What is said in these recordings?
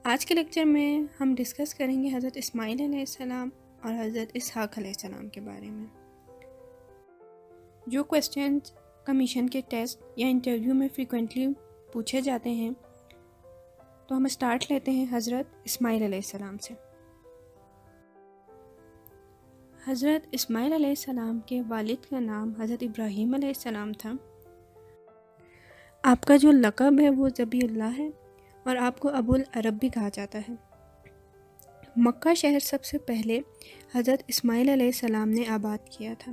آج کے لیکچر میں ہم ڈسکس کریں گے حضرت اسماعیل علیہ السلام اور حضرت اسحاق علیہ السلام کے بارے میں. جو کویسچنز کمیشن کے ٹیسٹ یا انٹرویو میں فریکوینٹلی پوچھے جاتے ہیں تو ہم اسٹارٹ لیتے ہیں حضرت اسماعیل علیہ السلام سے. حضرت اسماعیل علیہ السلام کے والد کا نام حضرت ابراہیم علیہ السلام تھا. آپ کا جو لقب ہے وہ ذبی اللہ ہے اور آپ کو ابو العرب بھی کہا جاتا ہے. مکہ شہر سب سے پہلے حضرت اسماعیل علیہ السلام نے آباد کیا تھا،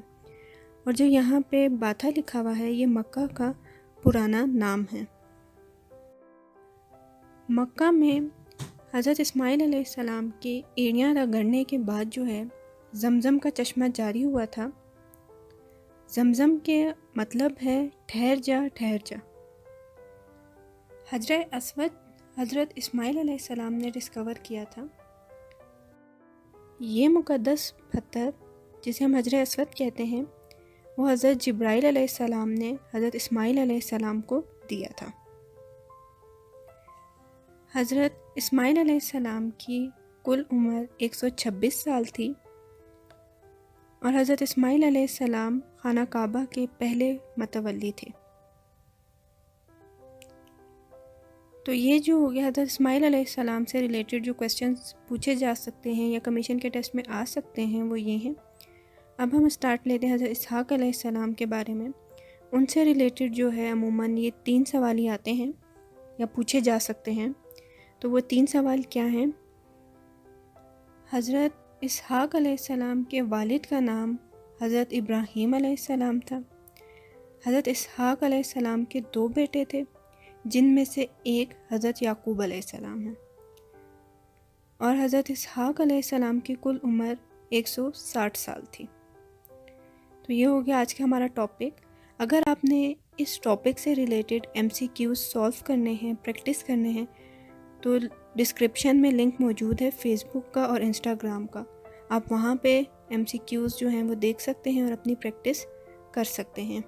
اور جو یہاں پہ باتھا لکھا ہوا ہے یہ مکہ کا پرانا نام ہے. مکہ میں حضرت اسماعیل علیہ السلام کے ایڑیاں رگڑنے کے بعد جو ہے زمزم کا چشمہ جاری ہوا تھا. زمزم کے مطلب ہے ٹھہر جا ٹھہر جا. حجر اسود حضرت اسماعیل علیہ السلام نے ڈسکور کیا تھا. یہ مقدس پتھر جسے ہم حجر اسود کہتے ہیں وہ حضرت جبرائیل علیہ السلام نے حضرت اسماعیل علیہ السلام کو دیا تھا. حضرت اسماعیل علیہ السلام کی کل عمر 126 سال تھی، اور حضرت اسماعیل علیہ السلام خانہ کعبہ کے پہلے متولی تھے. تو یہ جو ہو گیا حضرت اسماعیل علیہ السلام سے ریلیٹڈ جو کویسچنز پوچھے جا سکتے ہیں یا کمیشن کے ٹیسٹ میں آ سکتے ہیں وہ یہ ہیں. اب ہم اسٹارٹ لیتے ہیں حضرت اسحاق علیہ السلام کے بارے میں. ان سے ریلیٹڈ جو ہے عموماً یہ 3 سوال ہی آتے ہیں یا پوچھے جا سکتے ہیں. تو وہ 3 سوال کیا ہیں؟ حضرت اسحاق علیہ السلام کے والد کا نام حضرت ابراہیم علیہ السلام تھا. حضرت اسحاق علیہ السلام کے 2 بیٹے تھے جن میں سے ایک حضرت یعقوب علیہ السلام ہے، اور حضرت اسحاق علیہ السلام کی کل عمر 160 سال تھی. تو یہ ہو گیا آج کا ہمارا ٹاپک. اگر آپ نے اس ٹاپک سے ریلیٹڈ MCQs سولو کرنے ہیں، پریکٹس کرنے ہیں، تو ڈسکرپشن میں لنک موجود ہے فیس بک کا اور انسٹاگرام کا. آپ وہاں پہ MCQs جو ہیں وہ دیکھ سکتے ہیں اور اپنی پریکٹس کر سکتے ہیں.